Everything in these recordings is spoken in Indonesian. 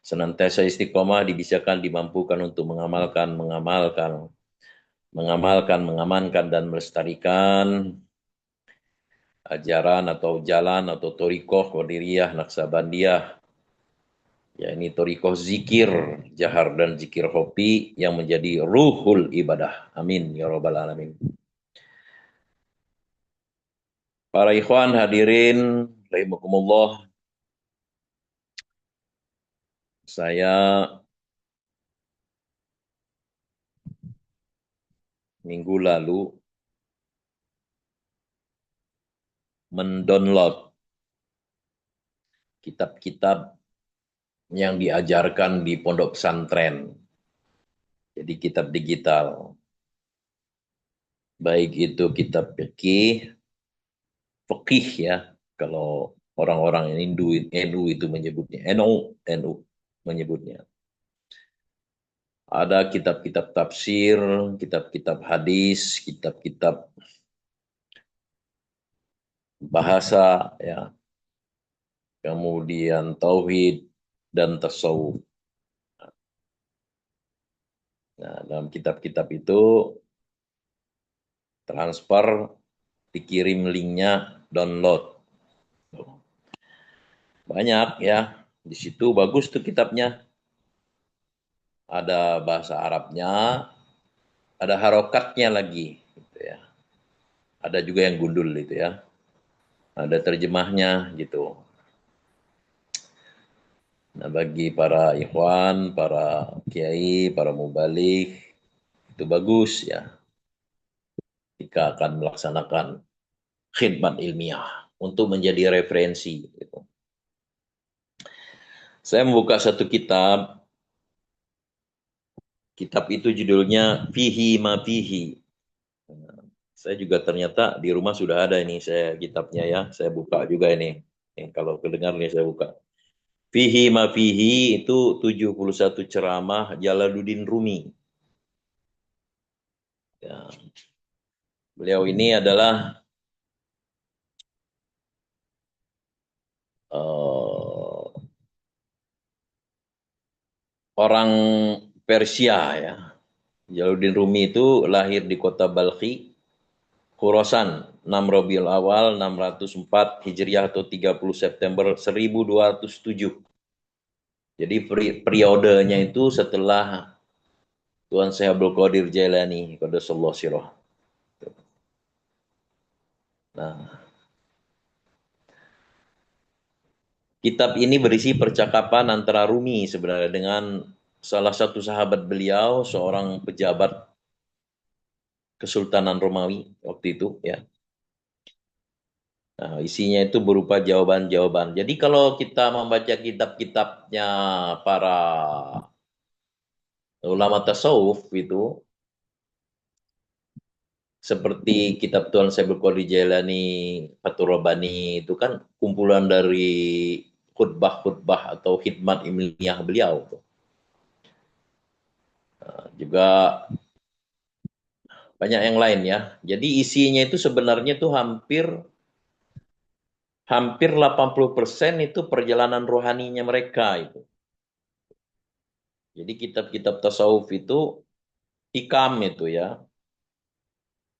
senantiasa istiqomah, dibisakan, dimampukan untuk mengamankan dan melestarikan ajaran atau jalan atau torikoh, qadiriyah, naksabandiyah, ya ini torikoh zikir, jahar dan zikir hobi yang menjadi ruhul ibadah. Amin ya robbal alamin. Para ikhwan hadirin, rahimakumullah, saya minggu lalu mendownload kitab-kitab yang diajarkan di pondok pesantren. Jadi kitab digital. Baik itu kitab fikih ya. Kalau orang-orang Hindu, NU itu menyebutnya. NU menyebutnya. Ada kitab-kitab tafsir, kitab-kitab hadis, kitab-kitab bahasa, ya, kemudian tauhid dan tasawuf. Nah, dalam kitab-kitab itu transfer, dikirim linknya, download. Banyak ya, di situ bagus tuh kitabnya. Ada bahasa Arabnya, ada harokatnya lagi, gitu ya. Ada juga yang gundul itu ya. Ada terjemahnya gitu. Nah, bagi para ikhwan, para kiai, para mubalik, itu bagus ya. Jika akan melaksanakan khidmat ilmiah untuk menjadi referensi. Gitu. Saya membuka satu kitab. Kitab itu judulnya Fihi Ma Fihi. Saya juga ternyata di rumah sudah ada ini saya kitabnya ya. Saya buka juga ini. Kalau kedengar nih saya buka. Fihi Ma Fihi itu 71 ceramah Jalaluddin Rumi. Ya. Beliau ini adalah uh, orang Persia ya. Jalaluddin Rumi itu lahir di kota Balkhi, Khurasan, 6 Rabiul Awal 604 Hijriah atau 30 September 1207. Jadi periodenya itu setelah Tuan Syekh Abdul Qadir Jailani, Qaddasallahu sirah. Nah, kitab ini berisi percakapan antara Rumi sebenarnya dengan salah satu sahabat beliau, seorang pejabat Kesultanan Romawi waktu itu ya. Nah, isinya itu berupa jawaban-jawaban. Jadi kalau kita membaca kitab-kitabnya para ulama tasawuf itu seperti kitab Tuan Syekh Qadir Jailani, Fathur Rabbani itu kan kumpulan dari khutbah-khutbah atau khidmat ilmiah beliau. Nah, juga banyak yang lain ya. Jadi isinya itu sebenarnya tuh hampir hampir 80% itu perjalanan rohaninya mereka itu. Jadi kitab-kitab tasawuf itu hikam itu ya.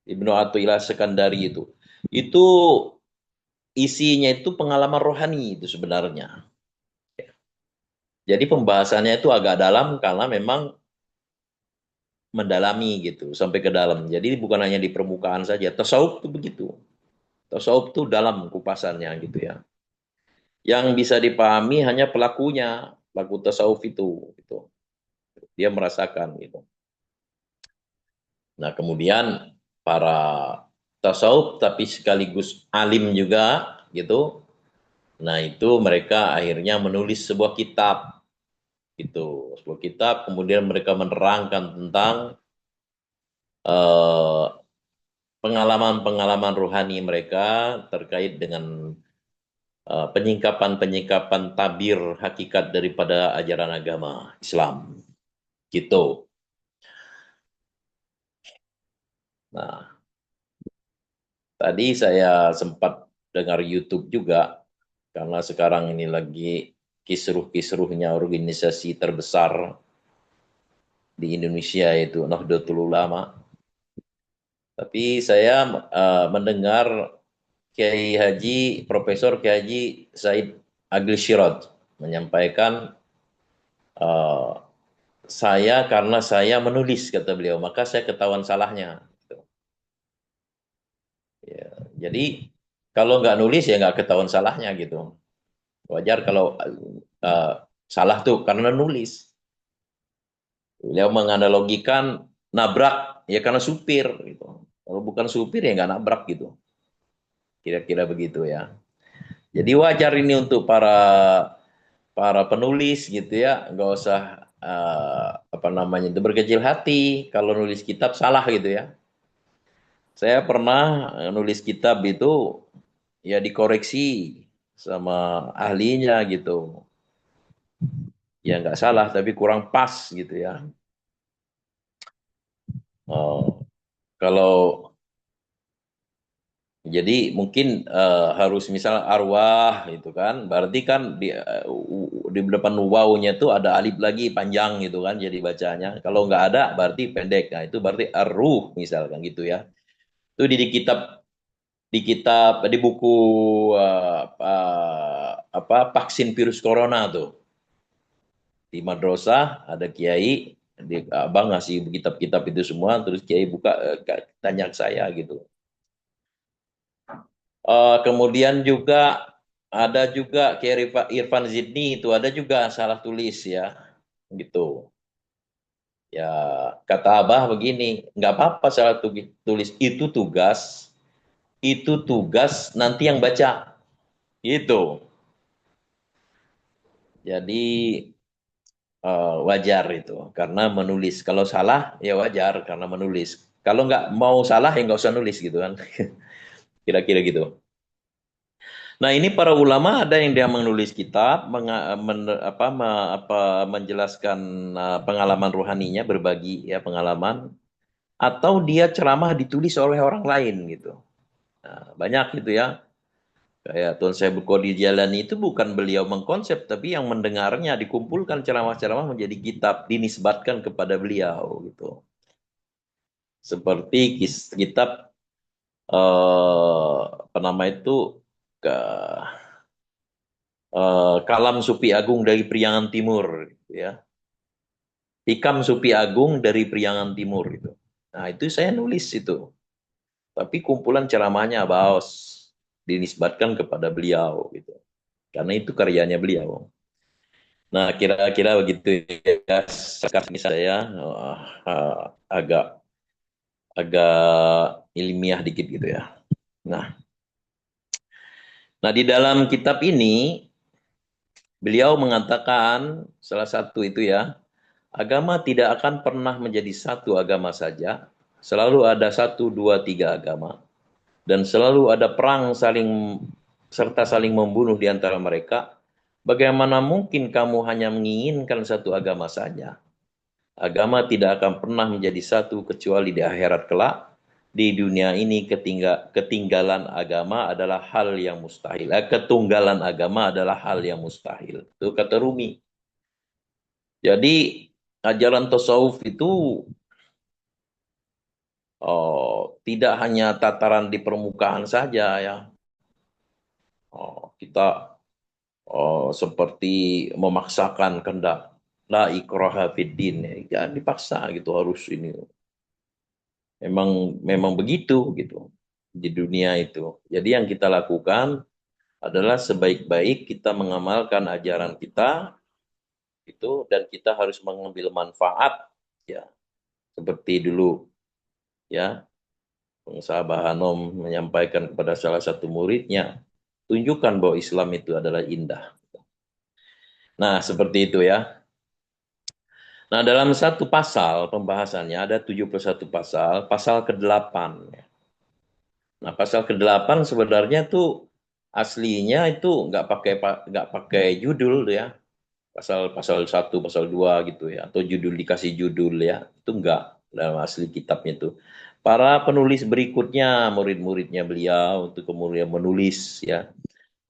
Ibnu Athaillah Sekandari itu. Itu isinya itu pengalaman rohani itu sebenarnya. Jadi pembahasannya itu agak dalam karena memang mendalami gitu sampai ke dalam. Jadi bukan hanya di permukaan saja. Tasawuf itu begitu. Tasawuf itu dalam kupasannya gitu ya. Yang bisa dipahami hanya pelakunya, pelaku tasawuf itu gitu. Dia merasakan gitu. Nah, kemudian para tasawuf tapi sekaligus alim juga gitu. Nah, itu mereka akhirnya menulis sebuah kitab gitu. Sebuah kitab kemudian mereka menerangkan tentang eh, pengalaman-pengalaman rohani mereka terkait dengan penyingkapan-penyingkapan tabir hakikat daripada ajaran agama Islam gitu. Nah, tadi saya sempat dengar YouTube juga karena sekarang ini lagi kisruh-kisruhnya organisasi terbesar di Indonesia itu Nahdlatul Ulama. Tapi saya mendengar Profesor Kiai Haji Said Agil Siraj menyampaikan eh, karena saya menulis kata beliau, maka saya ketahuan salahnya. Gitu. Ya, jadi kalau nggak nulis ya nggak ketahuan salahnya gitu. Wajar kalau salah tuh karena nulis. Beliau menganalogikan nabrak ya karena supir gitu. Kalau bukan supir ya nggak nabrak gitu. Kira-kira begitu ya. Jadi wajar ini untuk para para penulis gitu ya, nggak usah apa namanya itu berkecil hati kalau nulis kitab salah gitu ya. Saya pernah nulis kitab itu ya dikoreksi sama ahlinya gitu. Ya nggak salah tapi kurang pas gitu ya. Kalau jadi mungkin harus misal arwah gitu kan, berarti kan di depan wawunya itu ada alif lagi panjang gitu kan, jadi bacanya. Kalau nggak ada berarti pendek. Nah itu berarti arruh misalkan gitu ya. Itu di buku apa vaksin virus corona tuh di madrasah ada kiai di abang ngasih kitab-kitab itu semua, terus kiai buka tanya ke saya gitu. Kemudian juga ada juga kayak Irfan Zidni itu ada juga salah tulis ya gitu. Ya kata Abah begini, nggak apa-apa salah tulis itu tugas nanti yang baca gitu. Jadi wajar itu karena menulis. Kalau salah ya wajar karena menulis. Kalau nggak mau salah ya nggak usah nulis gitu kan. Kira-kira gitu. Nah, ini para ulama ada yang dia menulis kitab, menjelaskan pengalaman rohaninya, berbagi ya pengalaman, atau dia ceramah ditulis oleh orang lain gitu. Nah, banyak gitu ya. Kayak Tuan Syekh Qadir Jalani itu bukan beliau mengkonsep, tapi yang mendengarnya dikumpulkan ceramah-ceramah menjadi kitab, dinisbatkan kepada beliau gitu. Seperti kitab apa nama itu ke Kalam Supi Agung dari Priangan Timur, gitu ya. Hikam Supi Agung dari Priangan Timur itu. Nah itu saya nulis itu. Tapi kumpulan ceramahnya Baos dinisbatkan kepada beliau gitu. Karena itu karyanya beliau. Nah kira-kira begitu ya. Sekarang saya agak agak ilmiah dikit gitu ya. Nah, nah di dalam kitab ini beliau mengatakan salah satu itu ya, agama tidak akan pernah menjadi satu agama saja. Selalu ada satu, dua, tiga agama. Dan selalu ada perang serta saling membunuh di antara mereka. Bagaimana mungkin kamu hanya menginginkan satu agama saja? Agama tidak akan pernah menjadi satu kecuali di akhirat kelak. Di dunia ini ketinggalan agama adalah hal yang mustahil. Ketunggalan agama adalah hal yang mustahil. Itu kata Rumi. Jadi ajaran tasawuf itu tidak hanya tataran di permukaan saja ya. Kita seperti memaksakan kehendak la ikraha fiddin ya. Jangan dipaksa gitu harus ini. Memang begitu gitu di dunia itu. Jadi yang kita lakukan adalah sebaik-baik kita mengamalkan ajaran kita itu dan kita harus mengambil manfaat ya seperti dulu ya pengusaha Bahanom menyampaikan kepada salah satu muridnya, tunjukkan bahwa Islam itu adalah indah. Nah, seperti itu ya. Nah, dalam satu pasal pembahasannya ada 71 pasal, pasal ke-8. Nah, pasal ke-8 sebenarnya tuh aslinya itu nggak pakai judul ya. Pasal pasal 1, pasal 2 gitu ya atau judul dikasih judul ya. Itu enggak dalam asli kitabnya itu. Para penulis berikutnya, murid-muridnya beliau untuk kemudian menulis ya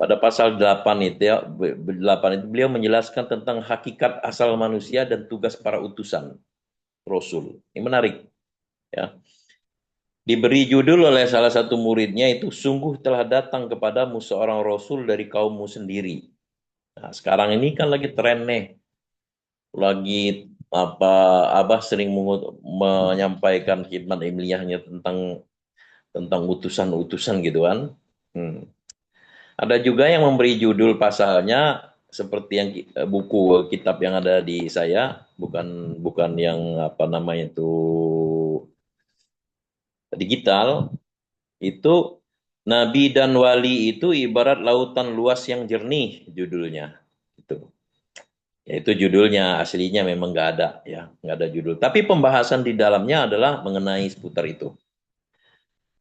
Pada pasal 8 itu ya, 8 itu beliau menjelaskan tentang hakikat asal manusia dan tugas para utusan Rasul. Ini menarik ya. Diberi judul oleh salah satu muridnya itu, sungguh telah datang kepadamu seorang Rasul dari kaummu sendiri. Nah, sekarang ini kan lagi tren nih, lagi apa Abah sering menyampaikan khidmat ilmiahnya tentang utusan-utusan gitu kan. Hmm. Ada juga yang memberi judul pasalnya seperti yang buku kitab yang ada di saya, bukan bukan yang apa namanya itu digital, itu Nabi dan Wali itu ibarat lautan luas yang jernih judulnya. Itu. Ya, itu judulnya, aslinya memang nggak ada ya, nggak ada judul. Tapi pembahasan di dalamnya adalah mengenai seputar itu.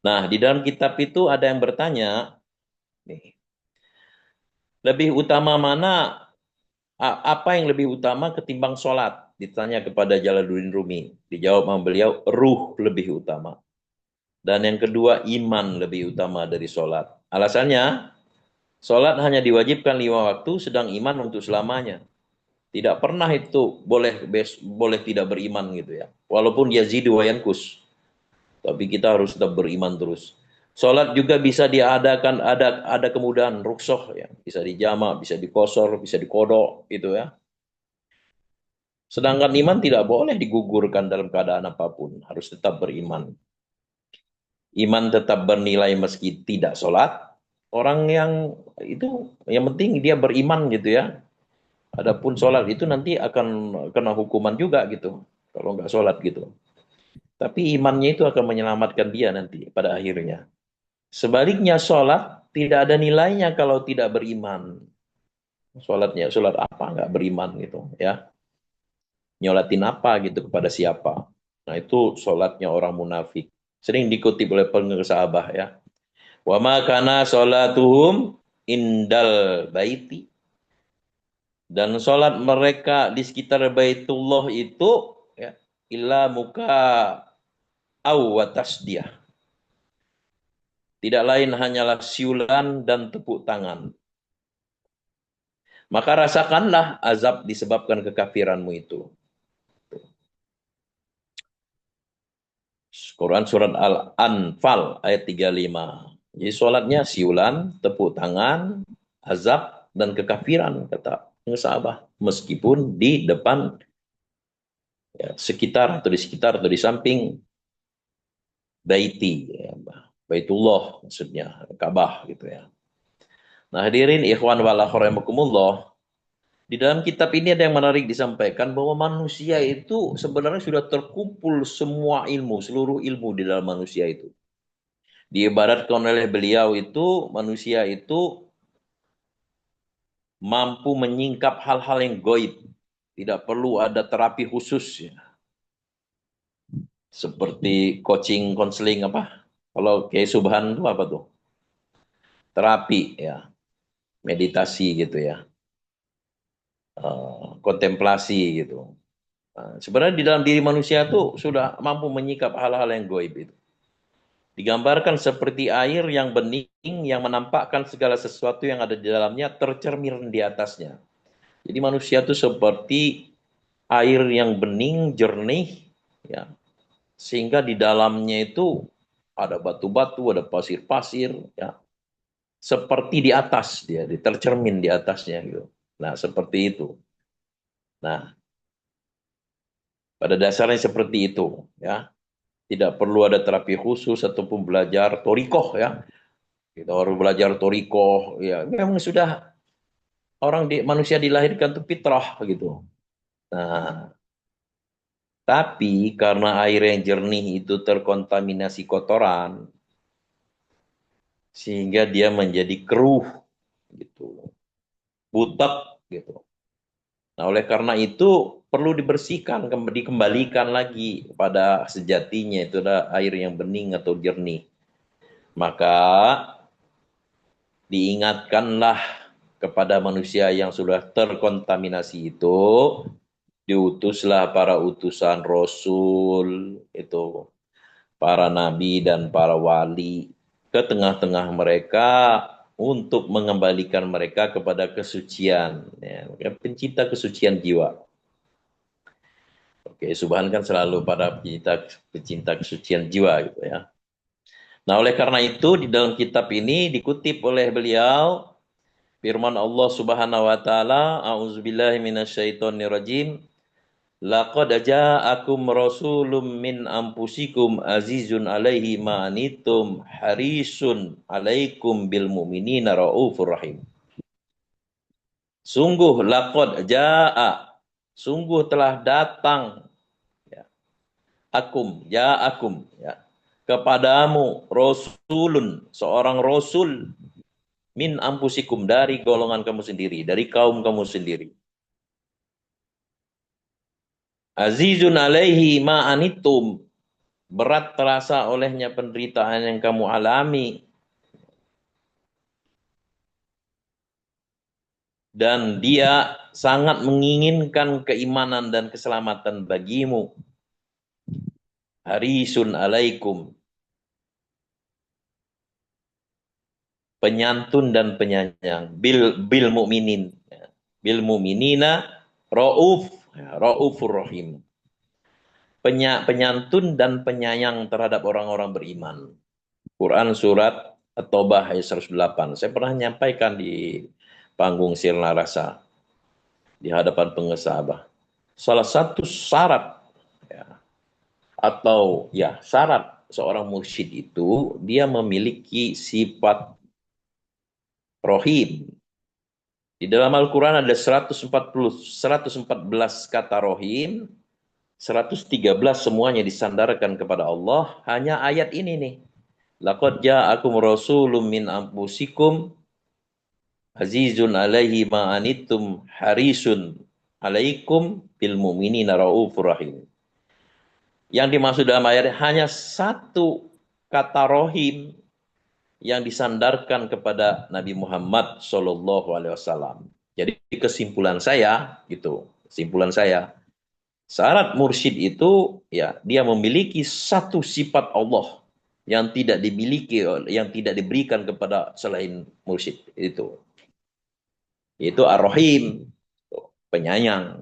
Nah, di dalam kitab itu ada yang bertanya, nih, lebih utama mana, apa yang lebih utama ketimbang sholat? Ditanya kepada Jalaluddin Rumi. Dijawab sama beliau, ruh lebih utama. Dan yang kedua, iman lebih utama dari sholat. Alasannya, sholat hanya diwajibkan 5 waktu, sedang iman untuk selamanya. Tidak pernah itu boleh tidak beriman gitu ya. Walaupun yazidu wa yankus. Tapi kita harus tetap beriman terus. Sholat juga bisa diadakan, ada kemudahan ruksoh ya. Bisa dijama, bisa dikosor, bisa dikodok gitu ya. Sedangkan iman tidak boleh digugurkan dalam keadaan apapun. Harus tetap beriman. Iman tetap bernilai meski tidak sholat. Orang yang itu, yang penting dia beriman gitu ya. Adapun sholat itu nanti akan kena hukuman juga gitu. Kalau nggak sholat gitu. Tapi imannya itu akan menyelamatkan dia nanti pada akhirnya. Sebaliknya sholat tidak ada nilainya kalau tidak beriman. Sholat apa nggak beriman gitu ya. Nyolatin apa gitu kepada siapa. Nah itu sholatnya orang munafik. Sering dikutip oleh pengersahabah ya. Wa ma kana sholatuhum indal baiti. Dan sholat mereka di sekitar Baitullah itu ya, illa muka au wa tasdiyah. Tidak lain hanyalah siulan dan tepuk tangan. Maka rasakanlah azab disebabkan kekafiranmu itu. Quran surat Al-Anfal ayat 35. Jadi sholatnya siulan, tepuk tangan, azab, dan kekafiran, kata sahabat. Meskipun di depan, ya, sekitar atau di sekitar atau di samping baiti, ya, Baitullah maksudnya, Ka'bah gitu ya. Nah hadirin ikhwan wal akhwat, di dalam kitab ini ada yang menarik disampaikan bahwa manusia itu sebenarnya sudah terkumpul semua ilmu, seluruh ilmu di dalam manusia itu. Diibaratkan oleh beliau itu, manusia itu mampu menyingkap hal-hal yang goib. Tidak perlu ada terapi khusus. Ya. Seperti coaching, konseling apa. Kalau kayak Subhan itu apa tuh? Terapi ya, meditasi gitu ya. Kontemplasi gitu. Sebenarnya di dalam diri manusia itu sudah mampu menyikap hal-hal yang goib itu. Digambarkan seperti air yang bening yang menampakkan segala sesuatu yang ada di dalamnya tercermin di atasnya. Jadi manusia itu seperti air yang bening, jernih, ya, sehingga di dalamnya itu ada batu-batu, ada pasir-pasir, ya, seperti di atas dia, tercermin di atasnya gitu. Nah seperti itu. Nah pada dasarnya seperti itu, ya. Tidak perlu ada terapi khusus ataupun belajar torikoh ya. Kita harus belajar torikoh, ya. Memang sudah orang manusia dilahirkan itu fitrah gitu. Nah, tapi karena air yang jernih itu terkontaminasi kotoran, sehingga dia menjadi keruh gitu, butek gitu. Nah, oleh karena itu perlu dibersihkan, dikembalikan lagi pada sejatinya itu adalah air yang bening atau jernih. Maka diingatkanlah kepada manusia yang sudah terkontaminasi itu, diutuslah para utusan Rasul, itu para nabi dan para wali ke tengah-tengah mereka untuk mengembalikan mereka kepada kesucian. Ya, pencinta kesucian jiwa. Oke, Subhan kan selalu pada pecinta kesucian jiwa gitu ya. Nah, oleh karena itu di dalam kitab ini dikutip oleh beliau firman Allah Subhanahu wa taala, a'udzubillahi minasyaitonirrajim. Laqad ja'akum rasulun min anfusikum azizun alaihi ma anittum harisun alaikum bil mu'minina raufur rahim. Sungguh laqad ja'a, sungguh telah datang ya, ja'akum ya, kepadamu rasulun, seorang rasul min ampusikum, dari golongan kamu sendiri, dari kaum kamu sendiri. Azizun alaihi ma'anitum, berat terasa olehnya penderitaan yang kamu alami. Dan dia sangat menginginkan keimanan dan keselamatan bagimu. Harisun alaikum, penyantun dan penyayang. Bil mu'minin. Bil mu'minina ra'uf, ra'ufur rahim. Penyantun dan penyayang terhadap orang-orang beriman. Quran surat At-Taubah ayat 108. Saya pernah menyampaikan di panggung Sirna Rasa di hadapan pengesabah. Salah satu syarat ya, atau ya syarat seorang mursyid itu dia memiliki sifat rohim. Di dalam Al-Quran ada 114 kata rohim, 113 semuanya disandarkan kepada Allah. Hanya ayat ini nih. Laqad ja'akum rasulun min anfusikum azizun alaihi ma anittum harisun alaikum bil mu'minina raufur rahim. Yang dimaksud dalam ayat hanya satu kata rohim yang disandarkan kepada Nabi Muhammad Shallallahu Alaihi Wasallam. Jadi kesimpulan saya, gitu, kesimpulan saya, syarat mursyid itu ya dia memiliki satu sifat Allah yang tidak dimiliki, yang tidak diberikan kepada selain mursyid itu ar-rahim, penyayang.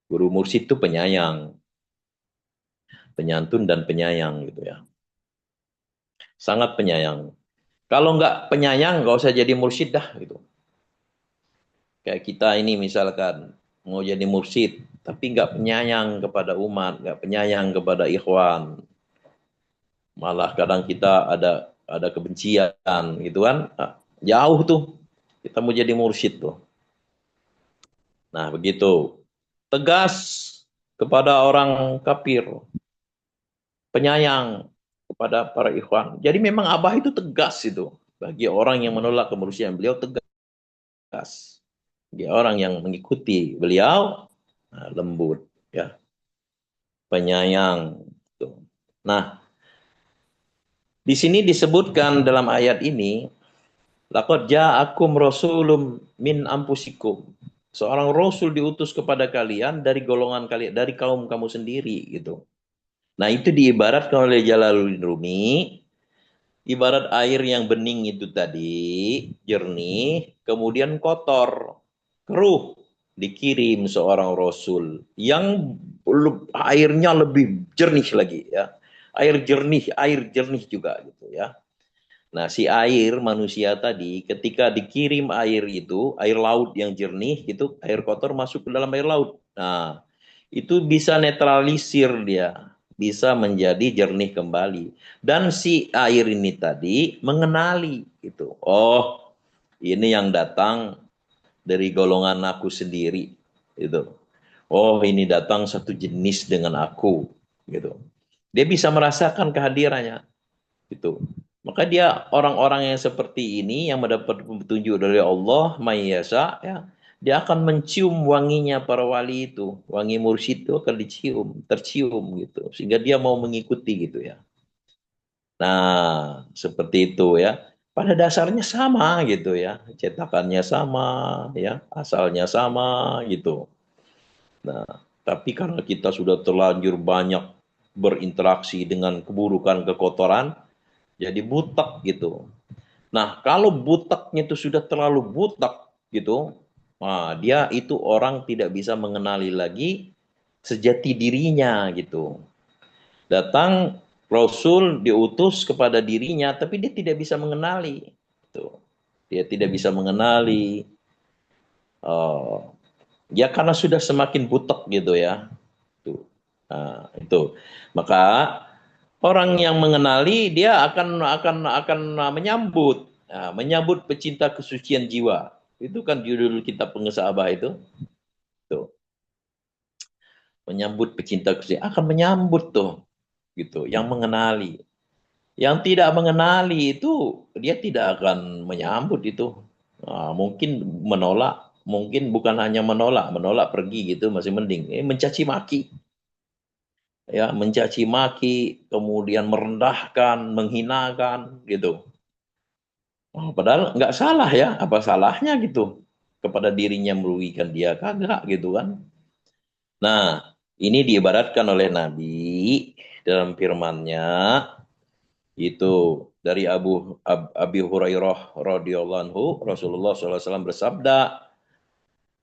Guru mursyid itu penyayang, penyantun dan penyayang gitu ya, sangat penyayang. Kalau nggak penyayang nggak usah jadi mursyid dah gitu. Kayak kita ini misalkan mau jadi mursyid tapi nggak penyayang kepada umat, nggak penyayang kepada ikhwan, malah kadang kita ada kebencian gitu kan, jauh tuh kita mau jadi mursyid tuh. Nah begitu, tegas kepada orang kafir, penyayang kepada para ikhwan. Jadi memang Abah itu tegas itu bagi orang yang menolak kemursyiden, beliau tegas. Dia orang yang mengikuti beliau lembut ya, penyayang. Nah, di sini disebutkan dalam ayat ini, laqad ja'akum rasulun min anfusikum. Seorang rasul diutus kepada kalian dari golongan kalian, dari kaum kamu sendiri gitu. Nah, itu diibaratkan oleh Jalaluddin Rumi, ibarat air yang bening itu tadi, jernih, kemudian kotor, keruh, dikirim seorang rasul yang airnya lebih jernih lagi ya. Air jernih juga gitu ya. Nah, si air manusia tadi ketika dikirim air itu, air laut yang jernih itu, air kotor masuk ke dalam air laut. Nah, itu bisa netralisir dia, bisa menjadi jernih kembali. Dan si air ini tadi mengenali gitu. Oh, ini yang datang dari golongan aku sendiri gitu. Oh, ini datang satu jenis dengan aku gitu. Dia bisa merasakan kehadirannya gitu. Maka dia orang-orang yang seperti ini yang mendapat petunjuk dari Allah Mayyasa ya, dia akan mencium wanginya para wali itu. Wangi mursyid itu akan tercium gitu. Sehingga dia mau mengikuti gitu ya. Nah, seperti itu ya. Pada dasarnya sama gitu ya. Cetakannya sama ya, asalnya sama gitu. Nah, tapi karena kita sudah terlanjur banyak berinteraksi dengan keburukan, kekotoran, jadi butek gitu. Nah, kalau butaknya itu sudah terlalu butak gitu, nah, dia itu orang tidak bisa mengenali lagi sejati dirinya gitu. Datang Rasul diutus kepada dirinya, tapi dia tidak bisa mengenali. Gitu. Dia tidak bisa mengenali. Ya karena sudah semakin butek gitu ya. Tuh. Nah, itu. Maka orang yang mengenali dia akan menyambut, menyambut pecinta kesucian jiwa. Itu kan judul kitab pengesabah itu. Tuh. Menyambut pecinta kesucian akan menyambut tuh gitu, yang mengenali. Yang tidak mengenali itu dia tidak akan menyambut itu. Nah, mungkin menolak, mungkin bukan hanya menolak, menolak pergi gitu masih mending. Mencaci maki, ya mencaci maki, kemudian merendahkan, menghinakan gitu. Oh, padahal nggak salah ya, apa salahnya gitu kepada dirinya merugikan dia kagak gitu kan. Nah, ini diibaratkan oleh Nabi dalam firman-Nya itu dari Abi Hurairah radhiyallahu anhu, Rasulullah SAW bersabda,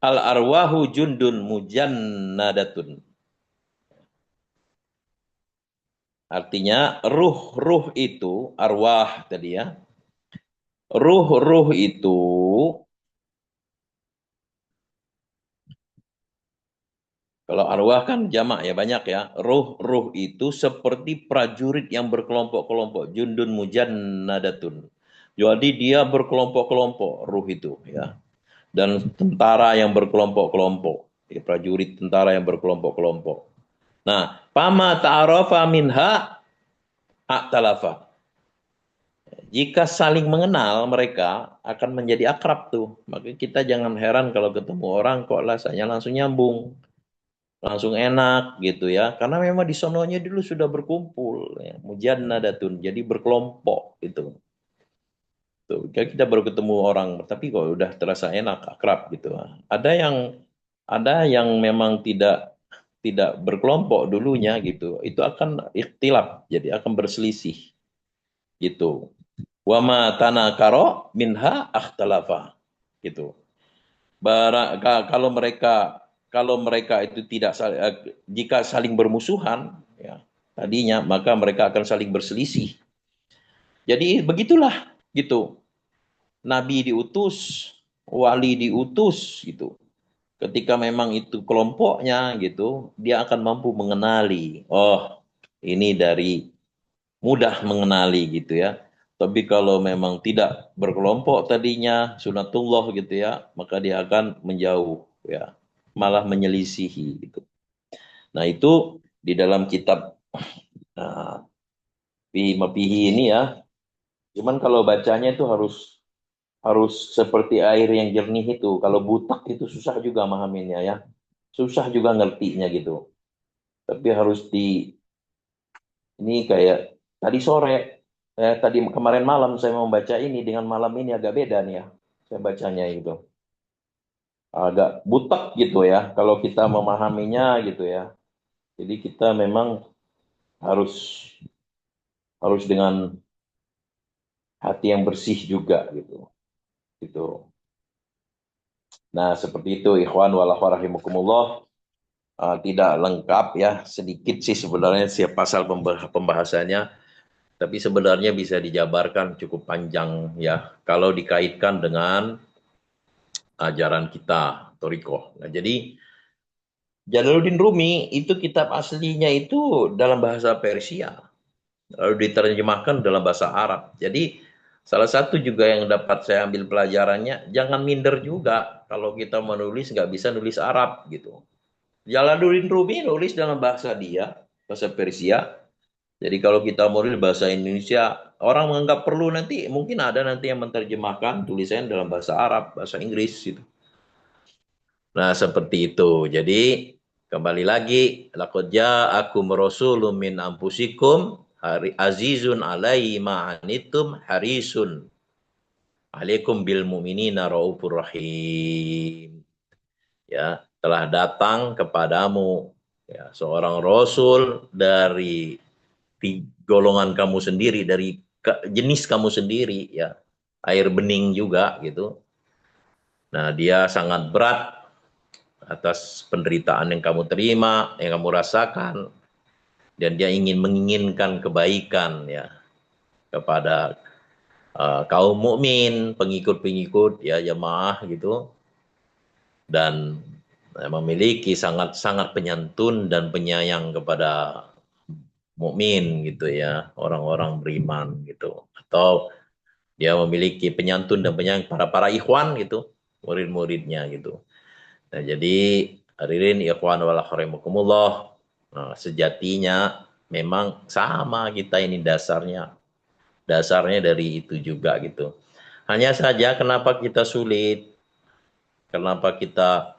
al arwahu jundun mujannadatun. Artinya ruh-ruh itu arwah tadi ya. Ruh-ruh itu, kalau arwah kan jamak ya banyak ya. Ruh-ruh itu seperti prajurit yang berkelompok-kelompok, jundun mujannadatun. Jadi dia berkelompok-kelompok ruh itu ya. Dan tentara yang berkelompok-kelompok, ya, prajurit tentara yang berkelompok-kelompok. Nah, pama ta'arafa minha a'talafa. Jika saling mengenal mereka akan menjadi akrab tuh. Maka kita jangan heran kalau ketemu orang kok rasanya langsung nyambung, langsung enak gitu ya. Karena memang di sononya dulu sudah berkumpul ya. Mujannadatun, jadi berkelompok gitu. Tuh, kita baru ketemu orang, tapi kok udah terasa enak, akrab gitu. Ada yang memang tidak berkelompok dulunya gitu. Itu akan ikhtilaf, jadi akan berselisih gitu. Wa ma tanakaro minha akhtalafa gitu. Kalau mereka itu jika saling bermusuhan ya tadinya maka mereka akan saling berselisih. Jadi begitulah gitu. Nabi diutus, wali diutus gitu. Ketika memang itu kelompoknya gitu, dia akan mampu mengenali. Oh, ini dari mudah mengenali gitu ya. Tapi kalau memang tidak berkelompok tadinya sunatullah gitu ya, maka dia akan menjauh ya, malah menyelisihi gitu. Nah, itu di dalam kitab nah, Mapihi ini ya. Cuman kalau bacanya itu harus harus seperti air yang jernih itu. Kalau butak itu susah juga mahaminnya ya. Susah juga ngertinya gitu. Tapi harus ini kayak tadi sore, tadi kemarin malam saya mau baca ini dengan malam ini agak beda nih ya. Saya bacanya itu. Agak butak gitu ya. Kalau kita memahaminya gitu ya. Jadi kita memang harus harus dengan hati yang bersih juga gitu. Gitu. Nah, seperti itu ikhwan wal akhwat rahimakumullah. Tidak lengkap ya, sedikit sih sebenarnya siap pasal pembahasannya, tapi sebenarnya bisa dijabarkan cukup panjang ya kalau dikaitkan dengan ajaran kita Toriko. Nah, jadi Jalaluddin Rumi itu kitab aslinya itu dalam bahasa Persia, lalu diterjemahkan dalam bahasa Arab. Jadi salah satu juga yang dapat saya ambil pelajarannya, jangan minder juga kalau kita menulis nggak bisa nulis Arab gitu. Jalaluddin Rumi nulis dalam bahasa dia, bahasa Persia. Jadi kalau kita mau nulis bahasa Indonesia, orang menganggap perlu nanti, mungkin ada nanti yang menerjemahkan tulisan dalam bahasa Arab, bahasa Inggris gitu. Nah, seperti itu. Jadi kembali lagi, laqad ja'akum rasulun min anfusikum azizun alaihi ma'anitum harisun alaikum bil mu'minina raufur rahim. Ya, telah datang kepadamu ya seorang rasul dari golongan kamu sendiri, dari jenis kamu sendiri ya. air bening juga gitu. Nah, dia sangat berat atas penderitaan yang kamu terima, yang kamu rasakan, dan dia menginginkan kebaikan ya kepada kaum mukmin, pengikut-pengikut ya jamaah gitu, dan memiliki sangat-sangat penyantun dan penyayang kepada mukmin gitu ya, orang-orang beriman gitu, atau dia memiliki penyantun dan penyayang para ikhwan gitu, murid-muridnya gitu. Nah, jadi hadirin ikhwan wal rahimakumullah, nah, sejatinya memang sama kita ini dasarnya dari itu juga gitu. Hanya saja kenapa kita sulit, kenapa kita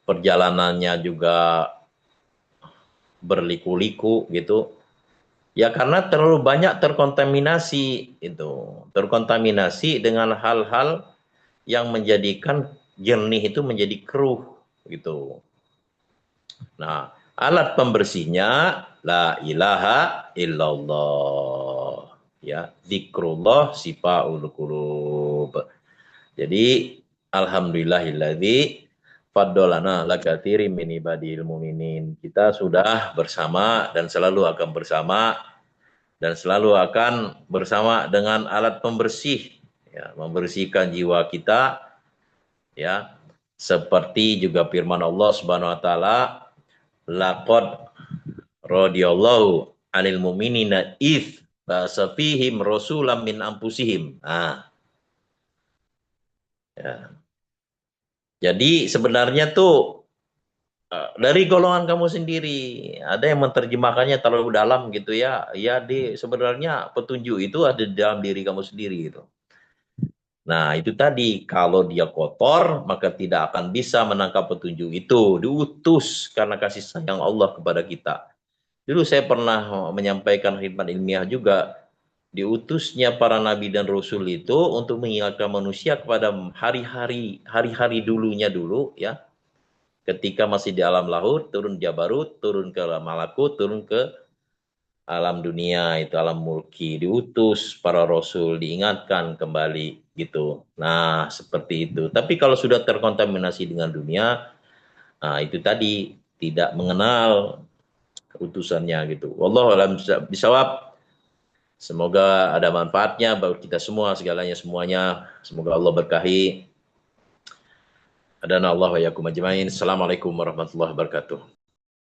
perjalanannya juga berliku-liku gitu. Ya karena terlalu banyak terkontaminasi itu. Terkontaminasi dengan hal-hal yang menjadikan jernih itu menjadi keruh gitu. Nah, alat pembersihnya la ilaha illallah. Ya, zikrullah sifaul qulub. Jadi alhamdulillahilladzi faddalana lakatsiri min ibadil mu'minin. Kita sudah bersama dan selalu akan bersama dan selalu akan bersama dengan alat pembersih ya, membersihkan jiwa kita ya. Seperti juga firman Allah Subhanahu wa taala, laqad radhiyallahu 'anil mu'minina its ba'sa fihim rasulam min anfusihim. Nah, ya. Jadi sebenarnya tuh dari golongan kamu sendiri. Ada yang menerjemahkannya terlalu dalam gitu ya. Ya sebenarnya petunjuk itu ada di dalam diri kamu sendiri gitu. Nah, itu tadi kalau dia kotor maka tidak akan bisa menangkap petunjuk itu. Diutus karena kasih sayang Allah kepada kita. Dulu saya pernah menyampaikan khidmat ilmiah juga, diutusnya para nabi dan rasul itu untuk mengingatkan manusia kepada hari-hari dulunya dulu ya, ketika masih di alam lahut, turun Jabarut, turun ke malakut, turun ke alam dunia, itu alam mulki, diutus para rasul, diingatkan kembali gitu. Nah, seperti itu. Tapi kalau sudah terkontaminasi dengan dunia, nah itu tadi tidak mengenal keutusannya gitu. Wallahu a'lam bishawab. Semoga ada manfaatnya bagi kita semua, segalanya semuanya. Semoga Allah berkahi. Adana Allah wa yakum ajmain. Assalamualaikum warahmatullahi wabarakatuh.